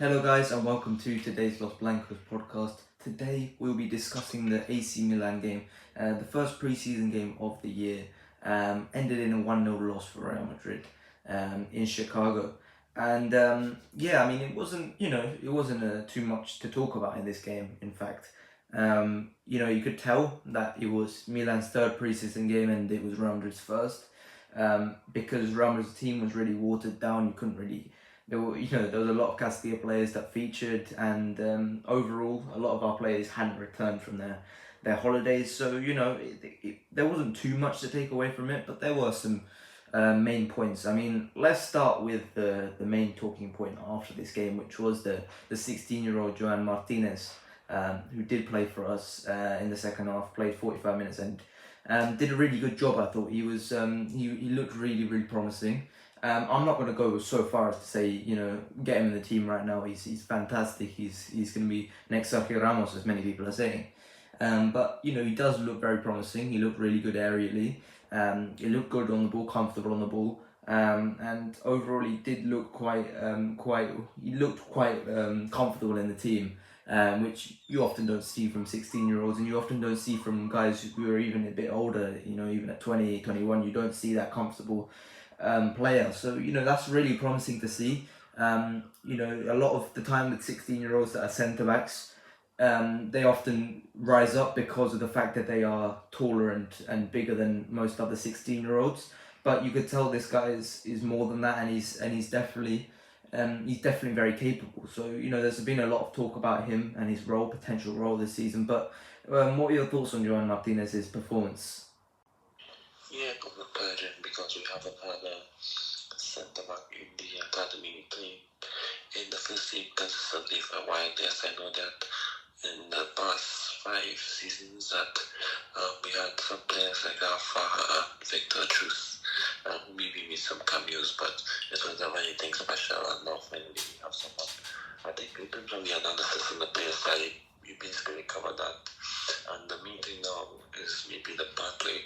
Hello guys and welcome to today's Los Blancos podcast. Today we'll be discussing the AC Milan game. The first pre-season game of the year ended in a 1-0 loss for Real Madrid in Chicago. And it wasn't too much to talk about in this game, in fact. You could tell that it was Milan's third pre-season game and it was Real Madrid's first. Because Real Madrid's team was really watered down. You couldn't really... There was a lot of Castilla players that featured, and overall, a lot of our players hadn't returned from their holidays. So there wasn't too much to take away from it, but there were some main points. I mean, let's start with the main talking point after this game, which was the 16-year-old Joan Martinez, who did play for us in the second half, played 45 minutes and did a really good job. I thought he was he looked really, really promising. I'm not going to go so far as to say, get him in the team right now. He's fantastic. He's going to be next Sergio Ramos, as many people are saying. But he does look very promising. He looked really good aerially. He looked good on the ball, comfortable on the ball. And overall, he did look quite comfortable in the team, which you often don't see from 16-year-olds, and you often don't see from guys who are even a bit older. Even at 20, 21, you don't see that comfortable player. So that's really promising to see. A lot of the time with 16-year-olds that are centre backs, they often rise up because of the fact that they are taller and bigger than most other 16-year-olds. But you could tell this guy is more than that, and he's definitely very capable. So there's been a lot of talk about him and his potential role this season. But what are your thoughts on Joan Martinez's performance? Yeah, because we haven't had a centre back in the academy playing in the first team consistently for a while. Yes, I know that in the past 5 seasons that we had some players like Alpha and Victor Truss who maybe made some cameos, but it was never anything special. And now finally we have someone. I think in terms of the analysis on the player side, we basically covered that. And the main thing now is maybe the pathway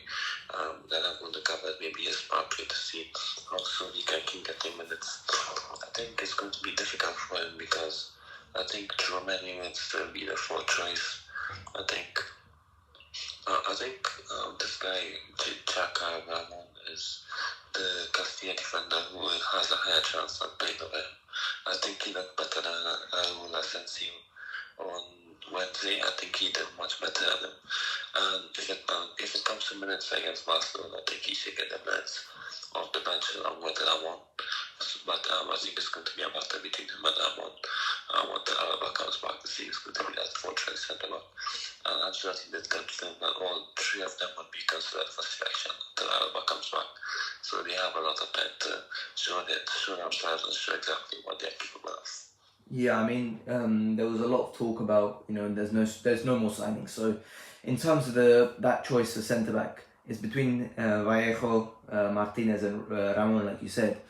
that I'm going to cover. Maybe his pathway to see how soon he can get him minutes. I think it's going to be difficult for him because I think Romani will still be the fourth choice. I think this guy Chaka Ramon is the Castilla defender who has a higher chance of playing over him. I think he looked better than Raul Asensio on Wednesday. I think he did much better than him. And if it comes to minutes against Barcelona, I think he should get the minutes off the bench along with Ramon. But I think it's going to be a battle between him and Ramon. Once Alaba comes back, I think it's going to be that four-choice centre-back. And I'm sure he did confirm that all 3 of them would be considered for selection until Alaba comes back. So they have a lot of time to show themselves and show exactly what they're capable of. Yeah, I mean, there was a lot of talk about, there's no more signings. So in terms of that choice for centre back, it's between Vallejo, Martinez, and Ramon, like you said.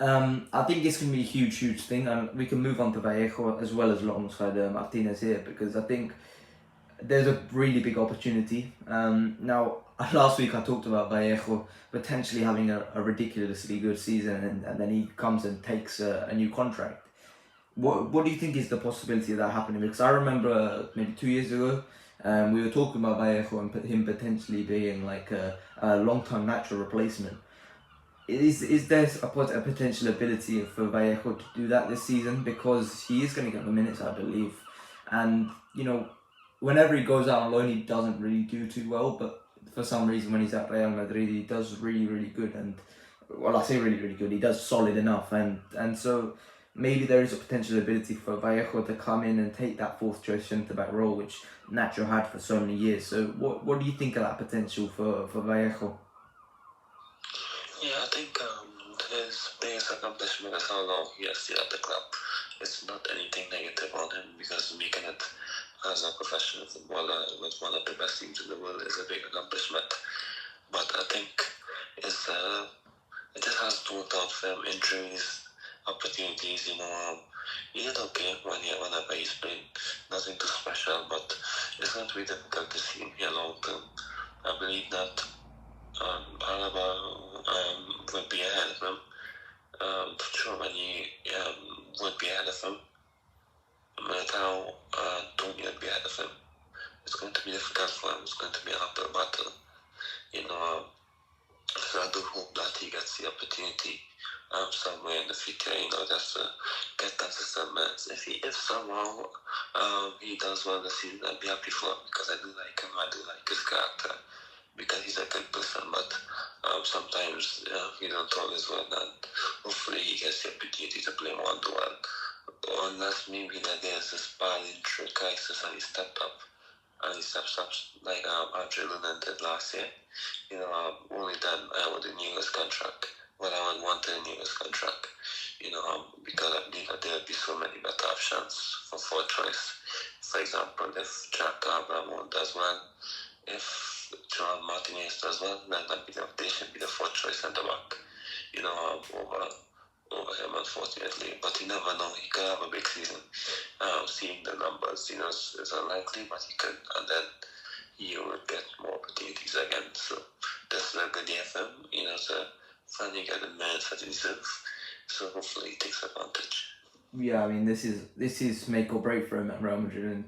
I think it's going to be a huge thing, and we can move on to Vallejo as well as alongside Martinez here, because I think there's a really big opportunity. Now, last week I talked about Vallejo potentially having a ridiculously good season, and then he comes and takes a new contract. What do you think is the possibility of that happening? Because I remember maybe 2 years ago, we were talking about Vallejo and him potentially being like a long-term natural replacement. Is there a potential ability for Vallejo to do that this season? Because he is going to get the minutes, I believe. And, whenever he goes out on loan, he doesn't really do too well. But for some reason, when he's at Real Madrid, he does really, really good. And, well, I say really, really good. He does solid enough. And so maybe there is a potential ability for Vallejo to come in and take that fourth choice centre-back role, which Nacho had for so many years. So what do you think of that potential for Vallejo? Yeah, I think his biggest accomplishment is how long he has stayed at the club. It's not anything negative on him, because making it as a professional footballer with one of the best teams in the world is a big accomplishment. But I think it just has to work out for him. Injuries, opportunities, he did okay whenever he's played. Nothing too special, but it's going to be difficult to see him here long term. I believe that Alaba would be ahead of him. Germany would be ahead of him. Militao, 2 years behind of him. It's going to be difficult for him. It's going to be an uphill battle. So I do hope that he gets the opportunity somewhere in the future, just to get consistent minutes. If somehow he does well this season, I'd be happy for him because I do like him. I do like his character because he's a good person. But sometimes he don't always win, and hopefully he gets the opportunity to play one-to-one. Unless maybe that there's this bad injury crisis and he stepped up. And he steps up like Andre Lunan did last year. Only then I would renew his contract. Well, I would want to renew his contract. Because I believe that there would be so many better options for fourth choice. For example, if Jack Abraham does well, if John Martinez does well, then they should be the fourth choice centre back. Over him, unfortunately. But you never know. He could have a big season. Seeing the numbers, is unlikely, but he could, and then he would get more opportunities again. So this is a good year for him, to finally get the minutes that he deserves. So hopefully he takes advantage. Yeah, I mean, this is make or break for him at Real Madrid, and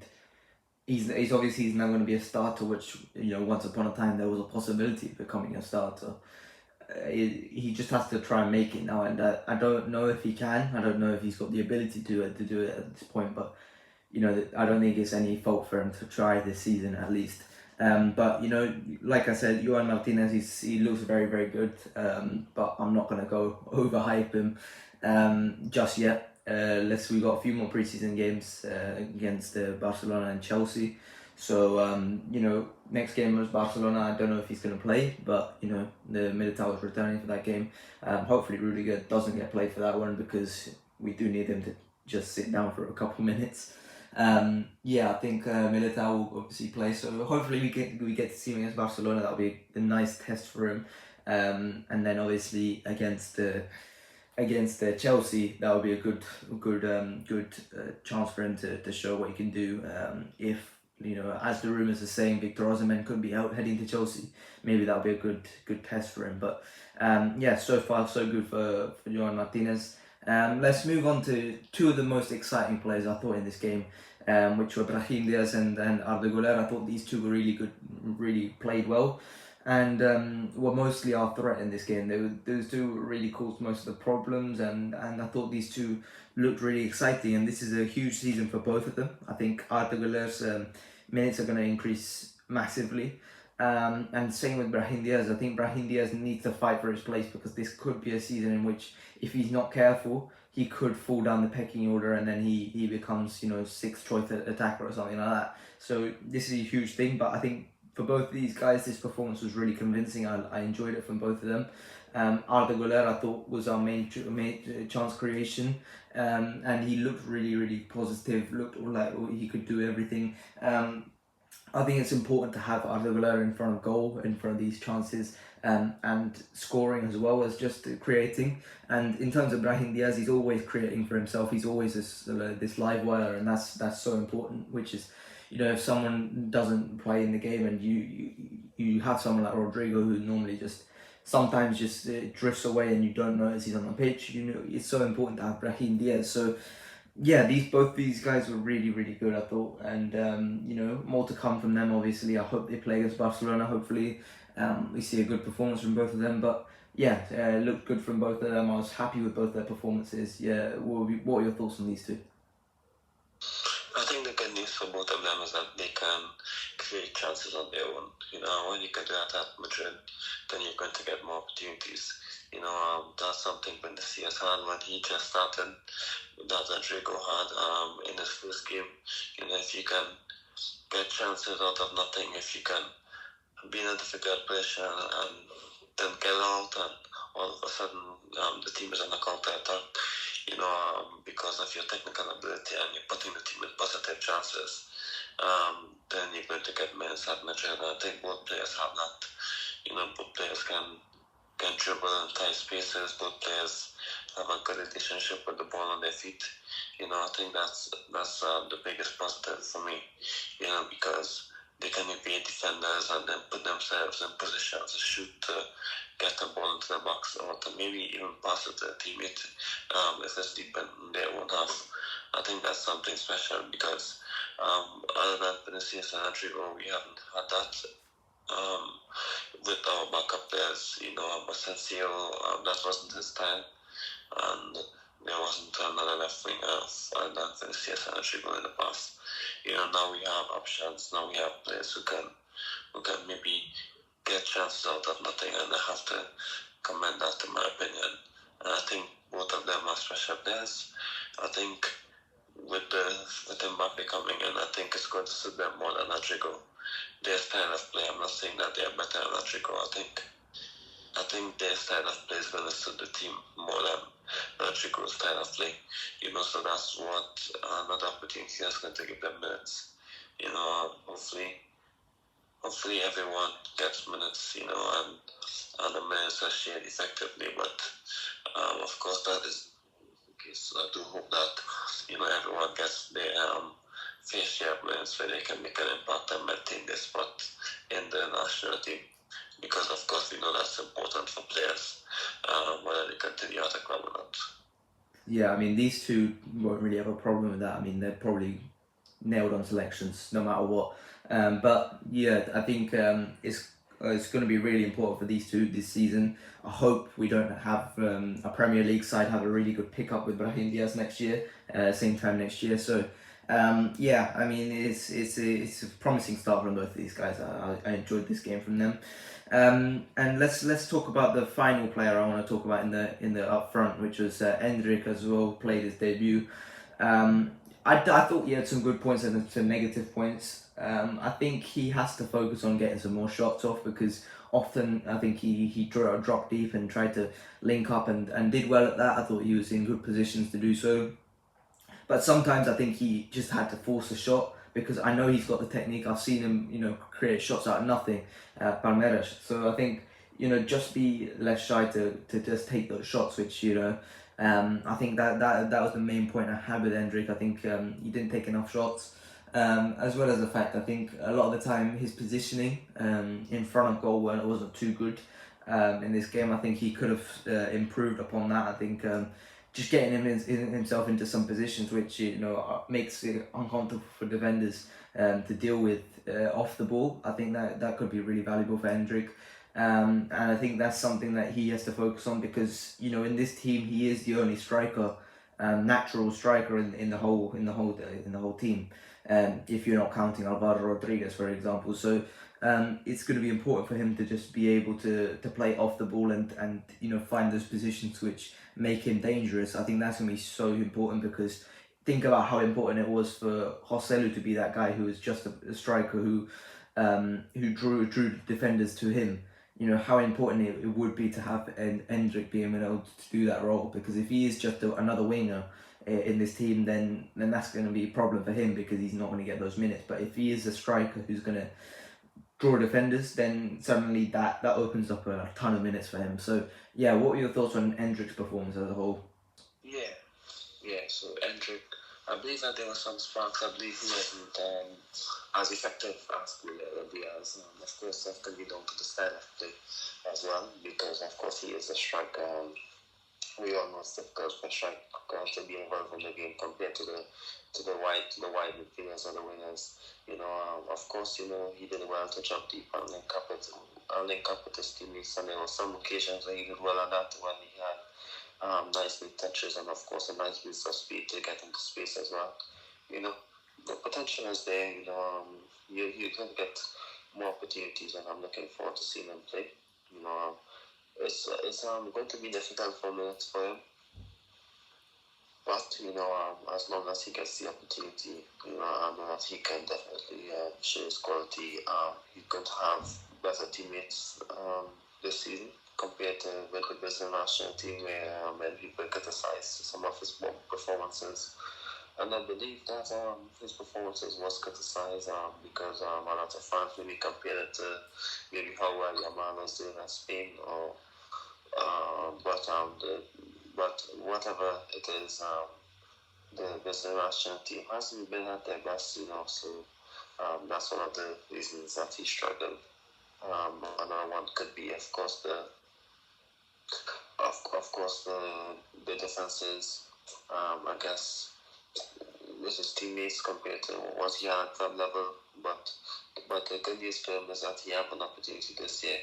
he's obviously now going to be a starter, which once upon a time there was a possibility of becoming a starter. He just has to try and make it now, and I don't know if he can. I don't know if he's got the ability to do it at this point, but I don't think it's any fault for him to try this season at least. But like I said, Johan Martinez, he looks very, very good. But I'm not gonna go overhype him just yet. We got a few more preseason games against Barcelona and Chelsea. So next game was Barcelona. I don't know if he's gonna play, but the Militao is returning for that game. Hopefully Rudiger doesn't get played for that one because we do need him to just sit down for a couple minutes. I think Militao will obviously play, so hopefully we get to see him against Barcelona. That'll be a nice test for him. And then obviously against Chelsea, that would be a good chance for him to show what he can do. If as the rumours are saying, Victor Osimhen could be out heading to Chelsea, maybe that'll be a good test for him. But so far so good for Johan Martinez. Let's move on to two of the most exciting players I thought in this game, which were Brahim Diaz and Arda Güler. I thought these two were really good, really played well, and were mostly our threat in this game. Those two really caused most of the problems, and I thought these two looked really exciting, and this is a huge season for both of them. I think Arda Güler's minutes are going to increase massively. And same with Brahim Diaz. I think Brahim Diaz needs to fight for his place because this could be a season in which, if he's not careful, he could fall down the pecking order and then he becomes sixth choice attacker or something like that. So this is a huge thing. But I think for both of these guys, this performance was really convincing. I enjoyed it from both of them. Arda Güler, I thought, was our main chance creation, and he looked really, really positive. Looked like he could do everything. I think it's important to have Arda Güler in front of goal, in front of these chances, and scoring as well as just creating. And in terms of Brahim Diaz, he's always creating for himself. He's always this live wire, and that's so important. Which is, if someone doesn't play in the game and you have someone like Rodrigo who normally sometimes drifts away and you don't notice he's on the pitch, it's so important to have Brahim Diaz. So yeah, both these guys were really, really good, I thought, and more to come from them. Obviously, I hope they play against Barcelona. Hopefully, we see a good performance from both of them. But yeah, it looked good from both of them. I was happy with both their performances. Yeah, what are your thoughts on these two? I think the good news for both of them is that they can create chances on their own. When you can do that at Madrid, then you're going to get more opportunities. That's something Bundesliga had when he just started, that Rodrigo had in his first game. If you can get chances out of nothing, if you can be in a difficult position and then get out, and all of a sudden the team is on a counter-attack, because of your technical ability and you're putting the team in positive chances, then you're going to get minutes at Madrid. I think both players have that. Both players can dribble in tight spaces. Both players have a good relationship with the ball on their feet. I think that's the biggest positive for me. Because they can evade defenders and then put themselves in positions to shoot, to get the ball into the box, or to maybe even pass it to a teammate if it's deep in their own half. I think that's something special because other than Vinicius and Rodrigo, we haven't had that. With our backup players, Asensio, that wasn't his time, and there wasn't another left winger other than Vinicius and Rodrigo in the past. Now we have options. Now we have players who can maybe get chances out of nothing, and I have to commend that in my opinion. And I think both of them are special players. I think with Mbappe coming in, I think it's going to suit them more than Rodrigo. Their style of play, I'm not saying that they're better than Rodrigo. I think their style of play is going to suit the team more than Rodrigo's style of play. So that's what another opportunity that's going to give them minutes. Hopefully everyone gets minutes, and the minutes are shared effectively. But of course, that is the case. So I do hope that everyone gets their fair share of minutes where they can make an impact and maintain their spot in the national team. Because of course we know that's important for players, whether they continue at a club or not. Yeah, I mean, these two won't really have a problem with that. I mean, they're probably nailed on selections no matter what. But yeah, I think it's going to be really important for these two this season. I hope we don't have a Premier League side have a really good pickup with Brahim Diaz next year, same time next year. So yeah, I mean, it's a promising start from both of these guys. I enjoyed this game from them. And let's talk about the final player I want to talk about in the up front, which was Endrick as well, played his debut. I thought he had some good points and some negative points. I think he has to focus on getting some more shots off, because often I think he dropped deep and tried to link up and did well at that. I thought he was in good positions to do so. But sometimes I think he just had to force a shot, because I know he's got the technique. I've seen him, create shots out of nothing at Palmeiras. So I think, just be less shy to just take those shots, which, I think that was the main point I had with Endrick. I think he didn't take enough shots, as well as the fact I think a lot of the time his positioning in front of goal wasn't too good in this game. I think he could have improved upon that. I think just getting himself into some positions which makes it uncomfortable for defenders to deal with off the ball. I think that could be really valuable for Endrick. And I think that's something that he has to focus on, because in this team he is the only striker, natural striker in the whole team. If you're not counting Alvaro Rodriguez, for example. So it's going to be important for him to just be able to play off the ball and find those positions which make him dangerous. I think that's going to be so important, because think about how important it was for Joselu to be that guy who was just a striker who drew defenders to him. How important it would be to have Endrick being able to do that role, because if he is just another winger in this team, then that's going to be a problem for him, because he's not going to get those minutes. But if he is a striker who's going to draw defenders, then suddenly that opens up a ton of minutes for him. So yeah, what were your thoughts on Endrick's performance as a whole? Yeah. So Endrick, I believe that there were some sparks. I believe he wasn't as effective as Diaz. Of course, that can be down to the style of play as well, because of course he is a striker. We all know it's difficult for strikers to be involved in the game compared to the wide midfielders or the wingers. Of course, he did well to jump deep and link up with his teammates, and there were some occasions where he did well on that when he had nice mid touches and of course a nice boost of speed to get into space as well. The potential is there. You're going to get more opportunities, and I'm looking forward to seeing him play. It's going to be difficult for minutes for him, but as long as he gets the opportunity, I know that he can definitely show his quality. He's going to have better teammates this season compared to with the Brazil national team, where when people criticize some of his performances. And I believe that his performances was criticized because a lot of fans maybe compared it to maybe how well Yamal was doing at Spain, or but whatever it is, the Brazil national team hasn't been at their best, so that's one of the reasons that he struggled. Another one could be, of course, the defenses. I guess with his teammates compared to what he had at club level. But the good news for him is that he have an opportunity this year.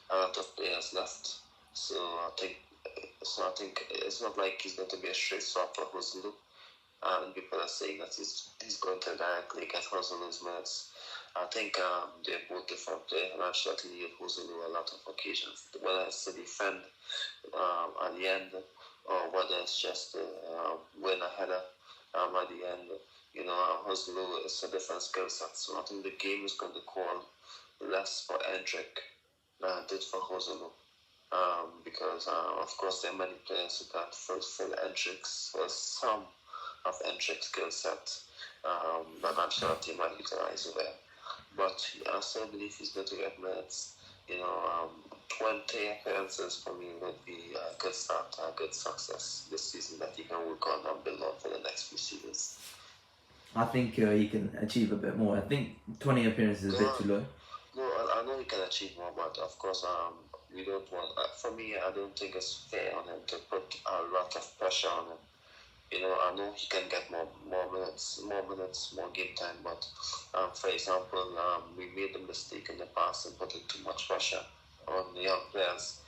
A lot of players left, so I think it's not like he's going to be a straight swap for Joselu. And people are saying that he's going to directly get Joselu's minutes. I think they're both different players, and I'm sure to need Joselu a lot of occasions, whether it's to defend at the end, or whether it's just to win a header at the end. Joselu is a different skill set, so I think the game is going to call less for Endrick than it did for Joselu. Because of course there are many players who can fulfill Endrick's or some of Endrick's skill set, but I'm sure the team might utilize well. But I still believe he's going to get minutes. 20 appearances for me would be a good start, a good success this season that he can work on and build on for the next few seasons. I think he can achieve a bit more. I think 20 appearances is a bit too low. No, I know he can achieve more, but of course, we don't want. For me, I don't think it's fair on him to put a lot of pressure on him. I know he can get more minutes, more game time. But for example, we made the mistake in the past and putting too much pressure on the young players.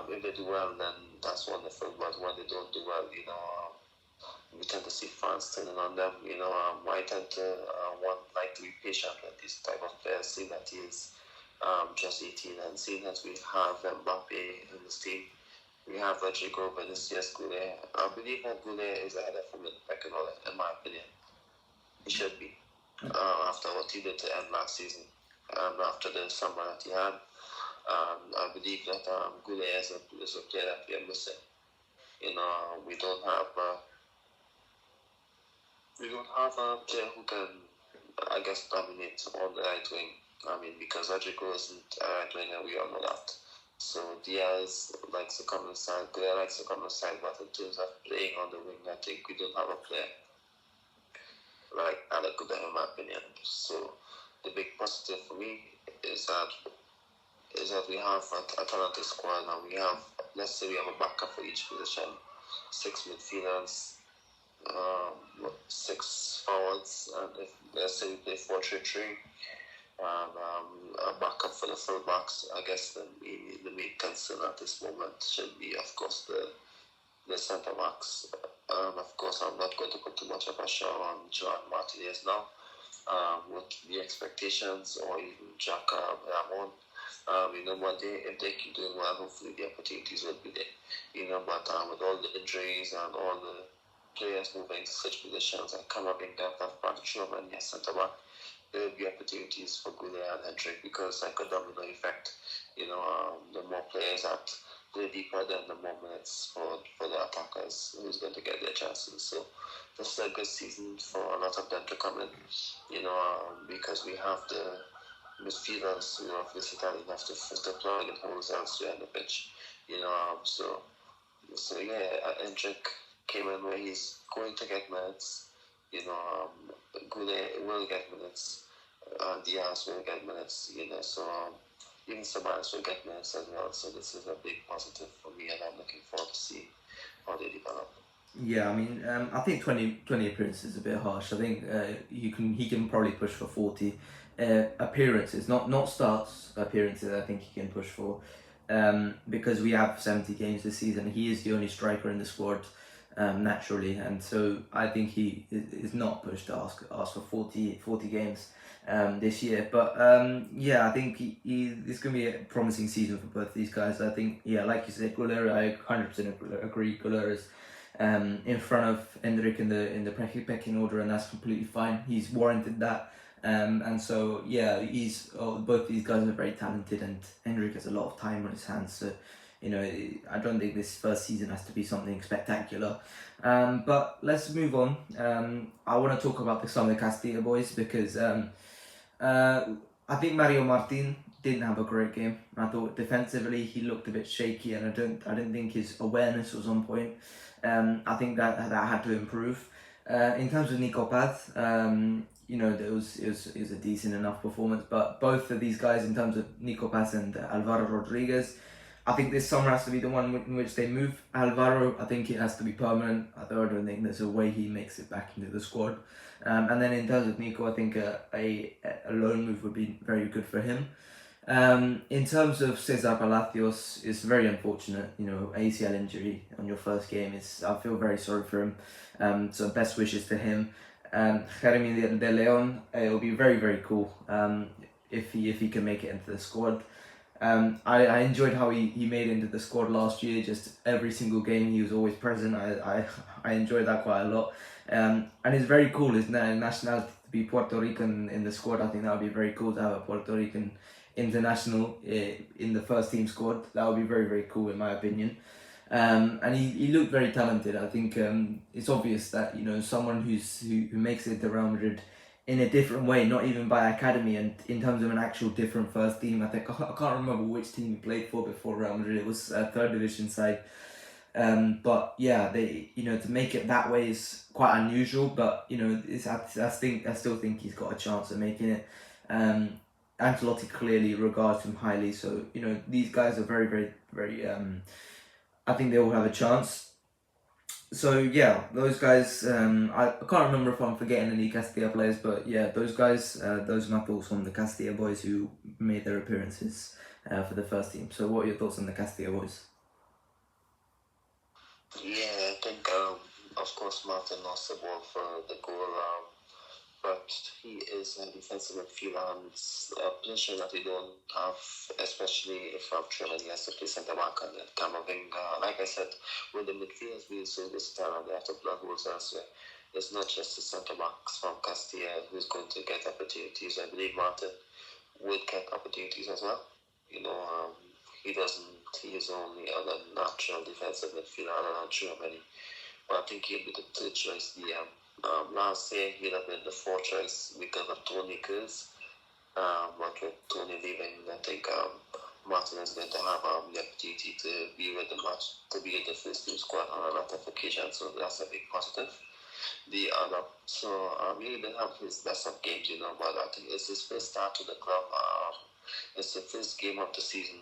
If they do well, then that's wonderful. But when they don't do well, we tend to see fans turning on them. I tend to like to be patient with this type of players, seeing that he is just 18 and seeing that we have Mbappe in this team. We have Rodrigo, Vinicius, Goulet. I believe that Goulet is ahead of him in the pecking order, in my opinion. He should be. After what he did to end last season, and after the summer that he had, I believe that Goulet is a player that we are missing. We don't have a player who can, I guess, dominate on the right wing. Because Rodrigo isn't a right winger, we all know that. So Diaz likes to come inside, Goulet likes to come inside, but in terms of playing on the wing, I think we don't have a player like Alec Goulet, in my opinion. So the big positive for me is that we have a talented squad, and we have, let's say we have a backup for each position, 6 midfielders, 6 forwards, and if let's say we play 4-3-3, and a backup for the full backs, I guess the main concern at this moment should be, of course, the centre backs. Of course, I'm not going to put too much pressure on Joan Martinez now, with the expectations, or even Jack Ramon. One day, if they keep doing well, hopefully the opportunities will be there. But with all the injuries and all the players moving to such positions, and come up in depth of back, and yes, centre back, there will be opportunities for Goulet and Hendrick, because like a domino effect, the more players that play deeper, then the more minutes for the attackers who's going to get their chances. So this is a good season for a lot of them to come in, because we have the midfielders who are versatile enough to plug in holes elsewhere on the pitch, so Hendrick came in where he's going to get minutes. Goulet will get minutes, Diaz will get minutes, so even Sabanis will get minutes as well. So this is a big positive for me, and I'm looking forward to see how they develop. Yeah, I think 20 appearances is a bit harsh. I think he can probably push for 40 appearances, not starts appearances. I think he can push for, because we have 70 games this season. He is the only striker in the squad, naturally, and so I think he is not pushed to ask for 40 games this year. But I think it's going to be a promising season for both these guys. I think, like you said, Goulet, I 100% agree. Goulet is in front of Hendrick in the pecking order, and that's completely fine. He's warranted that. And so both these guys are very talented, and Hendrick has a lot of time on his hands. So I don't think this first season has to be something spectacular. But let's move on. I want to talk about some of the Castilla boys, because I think Mario Martin didn't have a great game. I thought defensively he looked a bit shaky, and I didn't think his awareness was on point. I think that had to improve. In terms of Nico Paz, it was a decent enough performance. But both of these guys, in terms of Nico Paz and Alvaro Rodriguez, I think this summer has to be the one in which they move Alvaro. I think it has to be permanent. I don't think there's a way he makes it back into the squad. And then in terms of Nico, I think a loan move would be very good for him. In terms of Cesar Palacios, it's very unfortunate. ACL injury on your first game. I feel very sorry for him. So best wishes to him. Jeremy de Leon, it will be very, very cool if he can make it into the squad. I enjoyed how he made it into the squad last year. Just every single game he was always present. I enjoyed that quite a lot. And it's very cool, his nationality to be Puerto Rican in the squad. I think that would be very cool to have a Puerto Rican international in the first team squad. That would be very, very cool in my opinion. And he looked very talented. I think it's obvious that someone who makes it to Real Madrid in a different way, not even by academy, and in terms of an actual different first team. I can't remember which team he played for before Real Madrid. It was a third division side. But yeah, they to make it that way is quite unusual. But I still think he's got a chance of making it. Ancelotti clearly regards him highly, so these guys are very, very, very. I think they all have a chance. So yeah, those guys. I can't remember if I'm forgetting any Castilla players, but yeah, those guys. Those are my thoughts on the Castilla boys who made their appearances for the first team. So what are your thoughts on the Castilla boys? Yeah, I think of course Martin lost the ball for the goal. But he is a defensive midfielder, and it's a position that we don't have, especially if Tremendous has to play centre back and then Camavinga. Like I said, with the midfielders being so versatile and they have to plug holes elsewhere, it's not just the centre backs from Castilla who's going to get opportunities. I believe Martin would get opportunities as well. He doesn't. He is only a natural defensive midfielder. I'm not sure of any, but I think he'll be the third choice DM. Last year he'd have been the fourth choice because of Tony Kroos. But with Tony leaving, I think Martin is going to have the opportunity to be with the match, to be in the first team squad on a lot of occasions. So that's a big positive. He didn't have his best of games, but I think it's his first start to the club. It's the first game of the season,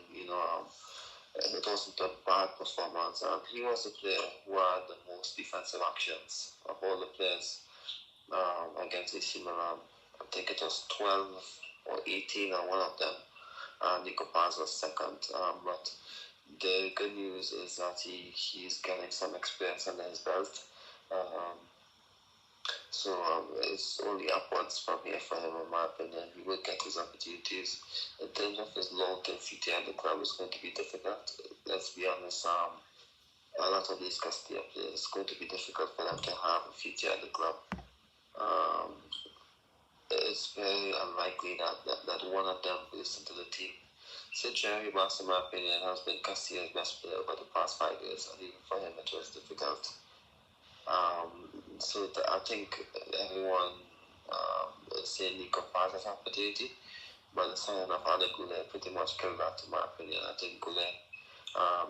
and it wasn't a bad performance. He was the player who had the most defensive actions of all the players against AC Milan. I think it was 12 or 18 on one of them. Nico Paz was second. But the good news is that he's getting some experience under his belt. So it's only upwards from here for him, in my opinion. He will get his opportunities. In terms of his long-term future at the club, it's going to be difficult. Let's be honest, a lot of these Castilla players, it's going to be difficult for them to have a future at the club. It's very unlikely that one of them goes into the team. So Jerry Bass, in my opinion, has been Castilla's best player over the past 5 years, and even for him it was difficult. I think everyone is saying Nico Paz has opportunity, but the signing of Ada Goulet pretty much killed that, in my opinion. I think Goulet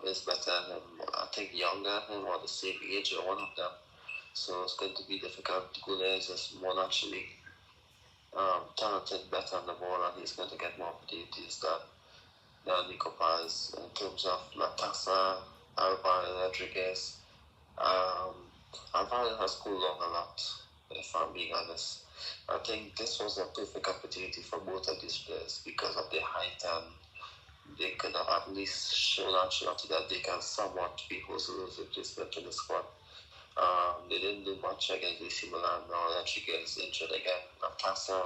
is better than him, I think younger than him, or the same age, or one of them. So it's going to be difficult. Goulet is just more naturally talented, better on the ball, and he's going to get more opportunities than Nico Paz. In terms of Latasa, Alvaro Rodriguez, Alvaro has cooled on a lot, if I'm being honest. I think this was a perfect opportunity for both of these players because of their height, and they could have at least shown Ancelotti that they can somewhat be Jose's replacement in the squad. They didn't do much against AC Milan. Now Rodriguez injured again. Latasa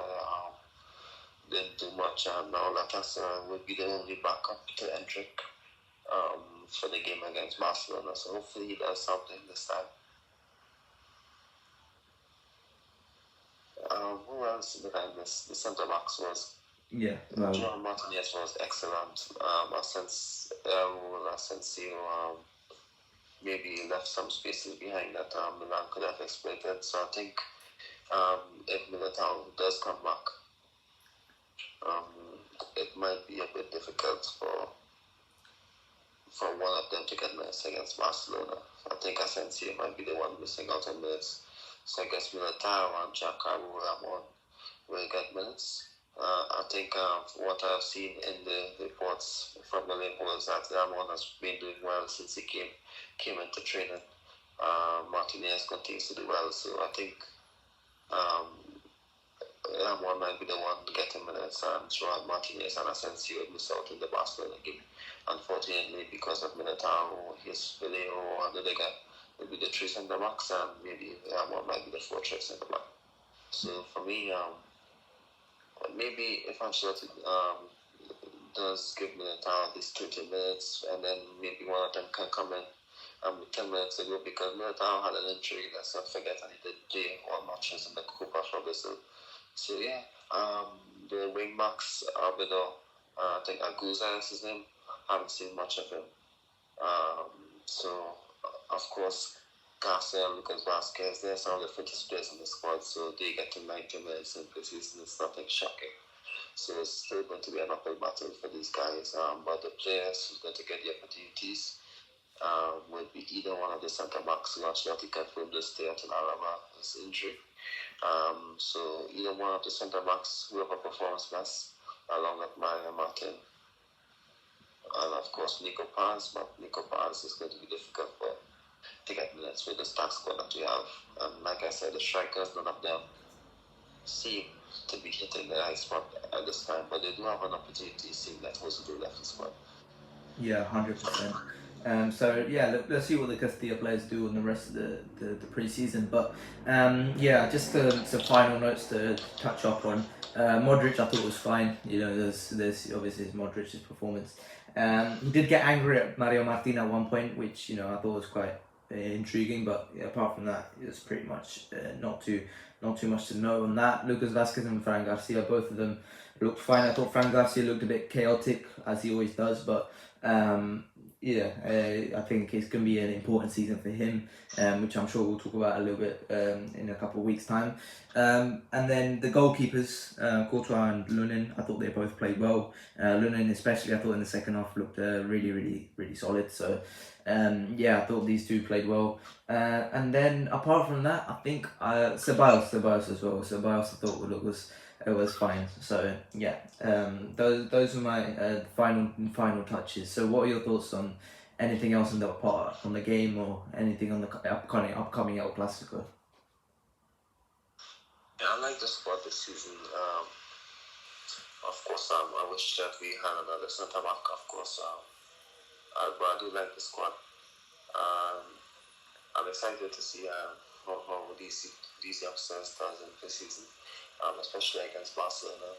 didn't do much, and now Latasa would be the only backup to Endrick for the game against Barcelona. So hopefully he does something this time. Who else did I miss? The centre backs was John Martinez was excellent. Asensio maybe left some spaces behind that Milan could have exploited. So I think if Militao does come back, it might be a bit difficult for one of them to get minutes against Barcelona. I think Asensio might be the one missing out on minutes. So I guess Militao and Giancarlo Ramon will get minutes. I think what I've seen in the reports from the league was that Ramon has been doing well since he came into training. Martinez continues to do well, so I think um, Ramon might be the one getting minutes, and Joao Martinez and Asensio would miss out in the Barcelona game. Unfortunately, because of Militao, his Vallejo, and the other guy will be the three centre backs, and maybe Ramon might be the fourth centre back. So for me, maybe if Ancelotti does give Militao these 20 minutes, and then maybe one of them can come in 10 minutes ago, because Militao had an injury, let's not forget, and he did play all matches in the Copa Robinson. So yeah, the wing backs are with I think Aguza is his name. I haven't seen much of him. So of course, Garcia and Lucas Vasquez, they're some of the fittest players in the squad, so they get to 90 minutes in preseason. It's nothing shocking. So it's still going to be an uphill battle for these guys. But the players who's going to get the opportunities would be either one of the centre backs who actually confirmed to stay until Alava's injury. So either one of the centre backs, whoever performs best, along with Mario Martin, and of course Nico Paz. But Nico Paz is going to be difficult to get minutes with the start squad that we have. And like I said, the strikers, none of them seem to be hitting the high spot at this time, but they do have an opportunity, seeing that Jose left the squad. Yeah, 100%. So yeah, let's see what the Castilla players do in the rest of the pre-season. But yeah, just some final notes to touch up on. Modric, I thought was fine. You know, there's obviously Modric's performance. He did get angry at Mario Martin at one point, which I thought was quite intriguing. But yeah, apart from that, it's pretty much not too much to know on that. Lucas Vasquez and Fran Garcia, both of them looked fine. I thought Fran Garcia looked a bit chaotic, as he always does, but yeah, I think it's going to be an important season for him, which I'm sure we'll talk about a little bit in a couple of weeks' time. And then the goalkeepers, Courtois and Lunin, I thought they both played well. Lunin especially, I thought in the second half looked really solid. So yeah, I thought these two played well. And then apart from that, I think Ceballos as well. Ceballos I thought was fine. So yeah, those are my final touches. So what are your thoughts on anything else on the game, or anything on the upcoming El Clasico? Yeah, I like the squad this season. Of course, I wish that we had another centre back. Of course, but I do like the squad. I'm excited to see how these youngsters does in the season, especially against Barcelona.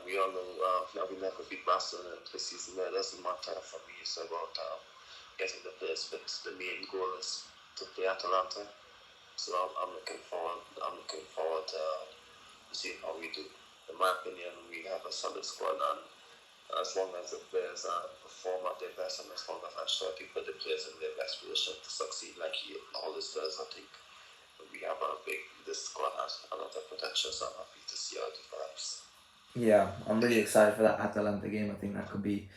We all know that we never beat Barcelona in the season. It doesn't matter for me. It's about getting the players fit. The main goal is to play Atalanta. So I'm looking forward to seeing how we do. In my opinion, we have a solid squad, and as long as the players perform at their best, and as long as Ancelotti put the players in their best position to succeed like he always does, I think we have this squad has a lot of potential, so I'm happy to see how it develops. Yeah, I'm really excited for that Atalanta game. I think that could be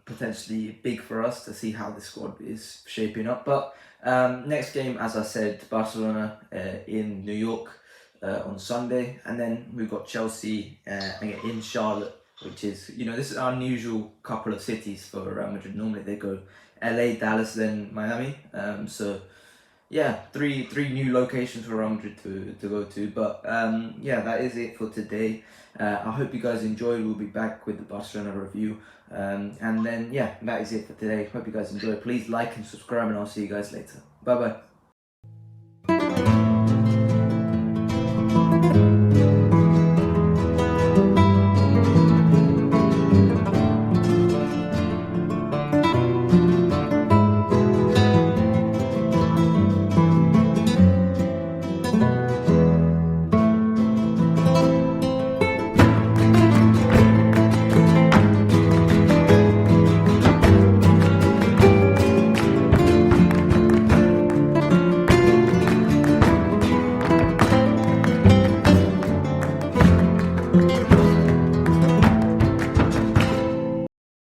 potentially big for us to see how the squad is shaping up. But next game, as I said, Barcelona in New York on Sunday, and then we've got Chelsea in Charlotte, which is, this is an unusual couple of cities for Real Madrid. Normally they go LA, Dallas, then Miami. So yeah, three new locations for Real Madrid to go to. But yeah, that is it for today. I hope you guys enjoyed. We'll be back with the Barcelona review. And then yeah, that is it for today. Hope you guys enjoyed. Please like and subscribe, and I'll see you guys later. Bye bye.